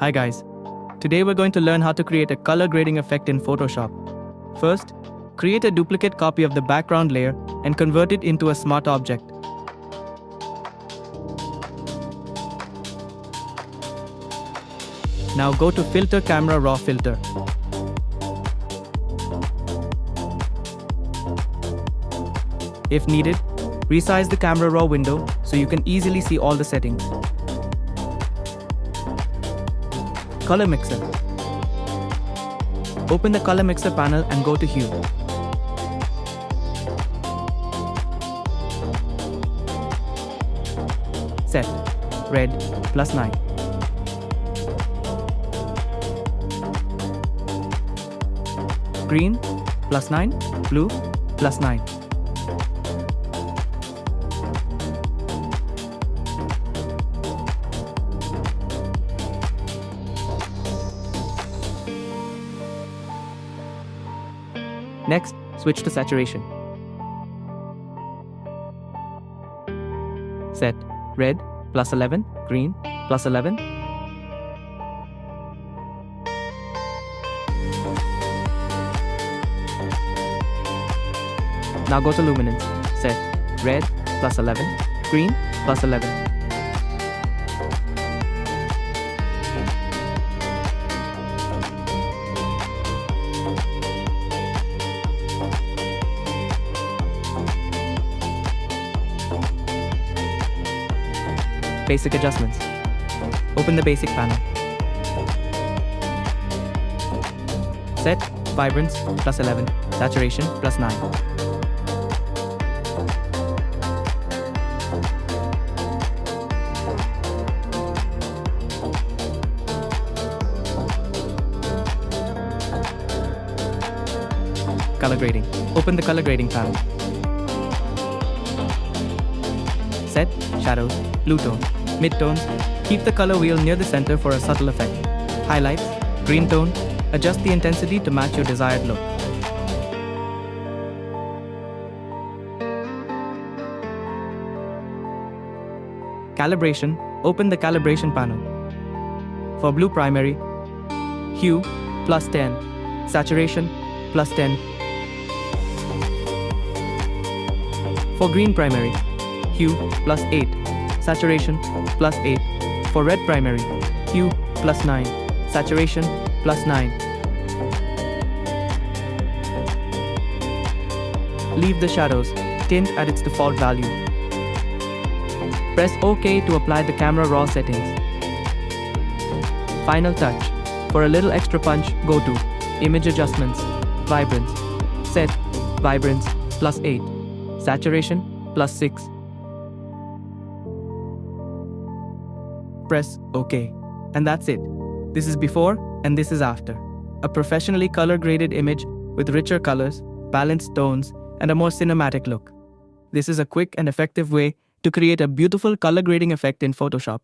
Hi guys, today we're going to learn how to create a color grading effect in Photoshop. First, create a duplicate copy of the background layer and convert it into a smart object. Now go to Filter Camera Raw Filter. If needed, resize the camera raw window so you can easily see all the settings. Color Mixer. Open the Color Mixer panel and go to Hue. Set Red +9. Green +9, Blue +9. Next, switch to saturation. Set Red +11, Green +11. Now go to luminance. Set Red +11, Green +11. Basic adjustments. Open the basic panel. Set Vibrance +11, Saturation +9. Color grading. Open the color grading panel. Set Shadows, Blue tone, Midtones. Keep the color wheel near the center for a subtle effect. Highlights, Green tone. Adjust the intensity to match your desired look. Calibration. Open the calibration panel. For blue primary, Hue +10, Saturation +10. For green primary, Hue +8, Saturation +8. For red primary, Hue +9, Saturation +9. Leave the shadows tint at its default value. Press OK to apply the camera raw settings. Final touch. For a little extra punch, go to Image Adjustments, Vibrance. Set Vibrance +8, Saturation +6. Press OK. And that's it. This is before and this is after. A professionally color graded image with richer colors, balanced tones, and a more cinematic look. This is a quick and effective way to create a beautiful color grading effect in Photoshop.